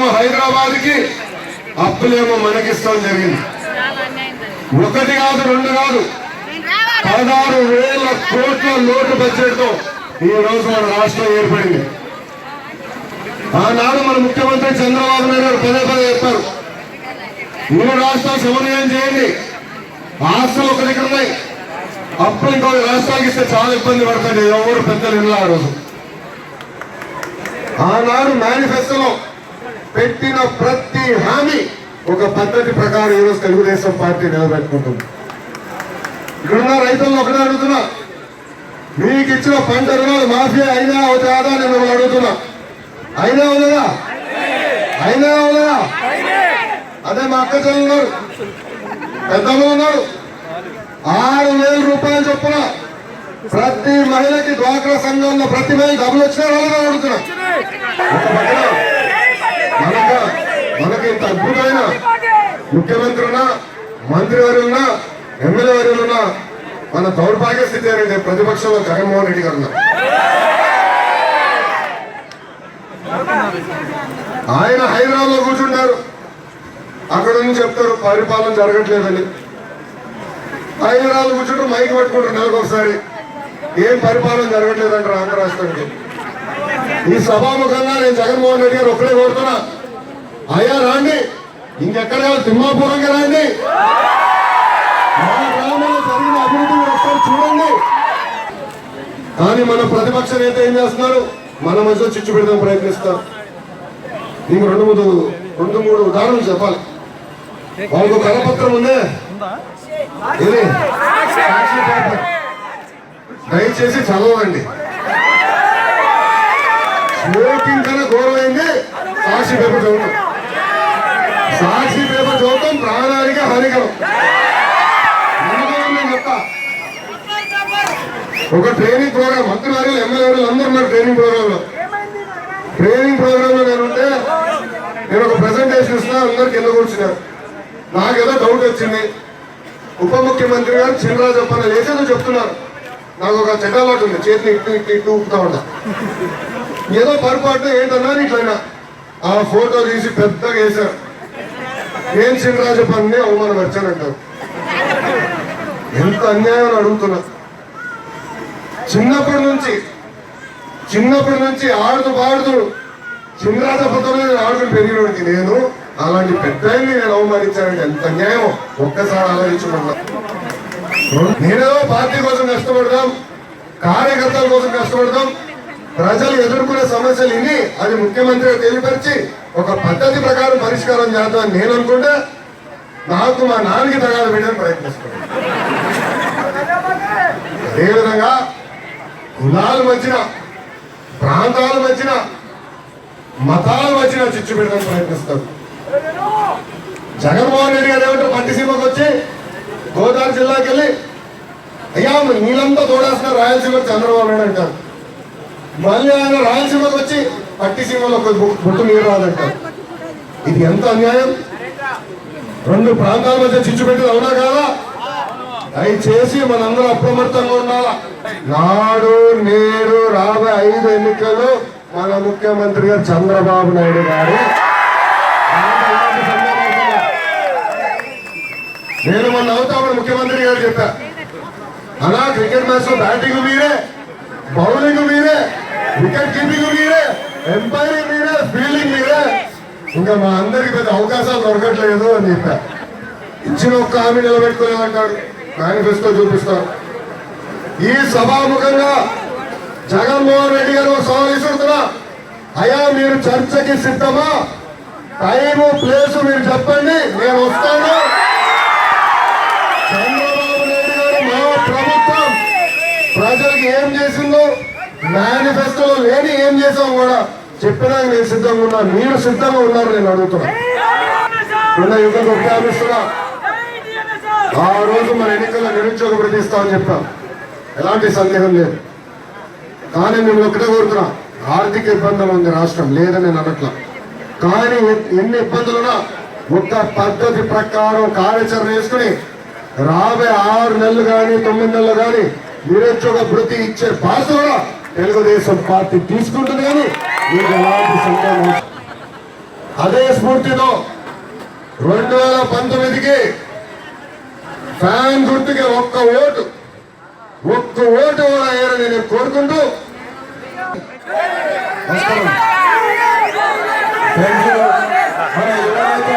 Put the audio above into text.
ఏమో హైదరాబాద్ కి, అప్పులేమో మనకిస్తాం జరిగింది. ఒకటి కాదు, రెండు కాదు, 16,000 కోట్ల లోటు బడ్జెట్ తో ఈ రోజు మన రాష్ట్రం ఏర్పడింది. ఆనాడు మన ముఖ్యమంత్రి చంద్రబాబు నాయుడు గారు పదే పదే చెప్పారు, 3 రాష్ట్రాలు సమన్వయం చేయండి, ఆస్తులు ఒక దగ్గర ఉన్నాయి, అప్పులు ఇంకో రాష్ట్రాలకు ఇస్తే చాలా ఇబ్బంది పడుతుంది. ఎవరు పెద్దలు ఇల్లు ఆ రోజు. ఆనాడు మేనిఫెస్టోలో పెట్టిన ప్రతి హామీ ఒక పద్ధతి ప్రకారం ఈరోజు తెలుగుదేశం పార్టీ నిలబెట్టుకుంటుంది. ఇక్కడున్న రైతులను ఒకటే అడుగుతున్నా, మీకు ఇచ్చిన పంట రుణాలు మాఫీ అయినా అవుతాదా అని మిమ్మల్ని అడుగుతున్నా. అయినా అవుదా? అయినా అవుదా? అదే మా అక్క చెల్లెలు ఉన్నారు, పెద్దలు ఉన్నారు. 6,000 రూపాయలు చొప్పున ప్రతి మహిళకి డ్వాక్రా సంఘంలో ప్రతి మహిళ డబ్బులు వచ్చినా వాళ్ళని అడుగుతున్నా. మనకి ఇంత అద్భుతమైన ముఖ్యమంత్రి ఉన్నా, మంత్రివర్యులున్నా, ఎమ్మెల్యే వర్యులున్నా మన దౌర్భాగ్య స్థితి అనేది ప్రతిపక్షంలో జగన్మోహన్ రెడ్డి గారు ఉన్నారు. ఆయన హైదరాబాద్ లో కూర్చుంటారు, అక్కడ నుంచి చెప్తారు పరిపాలన జరగట్లేదని. హైదరాబాద్ కూర్చుంటారు, మైక్ పట్టుకుంటారు నెలకు ఒకసారి, ఏం పరిపాలన జరగట్లేదంటారు ఆంధ్ర రాష్ట్రానికి. ఈ సభాముఖంగా నేను జగన్మోహన్ రెడ్డి గారు ఒక్కడే కోరుతున్నా, అయ్యా రాండి, ఇంకెక్కడ తిమ్మాపురంగా రండి, మన గ్రామంలో జరిగిన అభివృద్ధి ఒకసారి చూడండి. కానీ మన ప్రతిపక్ష నేత ఏం చేస్తున్నారు, మన మధ్యలో చిచ్చు పెడదాం ప్రయత్నిస్తారు. నీకు 2-3 ఉదాహరణలు చెప్పాలి. వాళ్ళకు కరపత్రం ఉందే, దయచేసి చదవండి. స్మోకింగ్ కన్నా ఘోరమైంది సాక్షి పేపర్ చదువుతాం. సాక్షి పేపర్ చదువుతాం ప్రాణానికి హానికరం. ఒక ట్రైనింగ్ ప్రోగ్రామ్, మంత్రివర్యులు, ఎమ్మెల్యేలు అందరూ ఉన్నారు ట్రైనింగ్ ప్రోగ్రామ్ లో. నేను ఒక ప్రెజెంటేషన్ ఇస్తున్నా, అందరు కింద కూర్చున్నారు. నాకేదో డౌట్ వచ్చింది. ఉప ముఖ్యమంత్రి గారు చినరాజప్పన్న లేచేదో చెప్తున్నారు. నాకు ఒక చెడ్డలాట్ ఉంది, చేతిని ఇట్టు ఊపుతా ఉన్నా. ఏదో పొరపాటు ఏంటన్నారు, ఇట్లయినా ఆ ఫోటో తీసి పెద్దగా వేశారు. నేను చినరాజప్పన్ని అవమానపరిచానంటారు. ఎంత అన్యాయం అడుగుతున్నా. చిన్నప్పటి నుంచి ఆడుతూ పాడుతూ చినరాజప్పతో ఆడుకుని పెరిగినోడికి నేను అలాంటి పెద్దల్ని నేను అవమానించానంటే ఎంత అన్యాయం ఒక్కసారి ఆలోచించుకున్నా. నేనేదో పార్టీ కోసం కష్టపడదాం, కార్యకర్తల కోసం కష్టపడదాం, ప్రజలు ఎదుర్కొనే సమస్యలు ఇని అది ముఖ్యమంత్రిగా తెలియపరిచి ఒక పద్ధతి ప్రకారం పరిష్కారం చేద్దామని నేను అనుకుంటే నాకు మా నాన్నకి తగాద పెట్టడానికి ప్రయత్నిస్తున్నాను. అదేవిధంగా కులాలు మధ్యన, ప్రాంతాల మధ్యన, మతాల మధ్యన చిచ్చు పెట్టడానికి ప్రయత్నిస్తారు. జగన్మోహన్ రెడ్డి గారు ఏమంటారు, పట్టిసీమకు వచ్చి గోదావరి జిల్లాకి వెళ్ళి అయ్యా నీళ్ళంతా తోడేస్తున్నారు రాయలసీమకు చంద్రబాబు నాయుడు అంటారు. మళ్ళీ ఆయన రాయలసీమకు వచ్చి పట్టిసీమలో బొట్టు నీరు రాదంటారు. ఇది ఎంత అన్యాయం. 2 ప్రాంతాల మధ్య చిచ్చు పెట్టేది అవునా కాదా? దయచేసి మనందరూ అప్రమత్తంగా ఉండాలా. నాడు నేడు రాబోయే 5 ఎన్నికలు మన ముఖ్యమంత్రి గారు చంద్రబాబు నాయుడు గారు. నేను మొన్న అవుతామని ముఖ్యమంత్రి గారు చెప్పా, అలా క్రికెట్ మ్యాచ్ లో బ్యాటింగ్ మీరే, బౌలింగ్ మీరే, వికెట్ కీపింగ్ మీరే, ఎంపైరింగ్ మీరే, ఫీల్డింగ్ మీరే, ఇంకా మా అందరికి పెద్ద అవకాశాలు దొరకట్లేదు అని చెప్పా. ఇచ్చిన ఒక్క హామీ నిలబెట్టుకోలేదంటాడు, మేనిఫెస్టో చూపిస్తారు. ఈ సభాముఖంగా జగన్మోహన్ రెడ్డి గారు సవాల్ ఇస్తున్నా, అయ్యా మీరు చర్చకి సిద్ధమా? టైము ప్లేసు మీరు చెప్పండి, నేను వస్తాను. చంద్రబాబు నాయుడు గారు మా ప్రభుత్వం ప్రజలకు ఏం చేసిందో మేనిఫెస్టోలో లేని ఏం చేసాం కూడా చెప్పడానికి నేను సిద్ధంగా ఉన్నాను. మీరు సిద్ధంగా ఉన్నారు నేను అడుగుతున్నా. యుగం ఉపయోగిస్తున్నా. ఆ రోజు మన ఎన్నికల్లో నిరుద్యోగ ప్రతిస్తామని చెప్పాం, ఎలాంటి సందేహం లేదు. కానీ మేము ఒకటే కోరుతున్నా, ఆర్థిక ఇబ్బందులు ఉంది రాష్ట్రం, లేదని నేను అనట్లా. కానీ ఎన్ని ఇబ్బందులున్నా ఒక పద్ధతి ప్రకారం కార్యాచరణ వేసుకుని రాబోయే 6 నెలలు కానీ 9 నెలలు కానీ నిరుద్యోగ భృతి ఇచ్చే బాధ్యత కూడా తెలుగుదేశం పార్టీ తీసుకుంటుంది. కానీ మీకు ఎలాంటి సందేహం అదే స్ఫూర్తితో 2019కి ఫ్యాన్ గుర్తుకి ఒక్క ఓటు కూడా వేయాలని నేను కోరుకుంటూ నమస్కారం. Thank you. మన యువనేత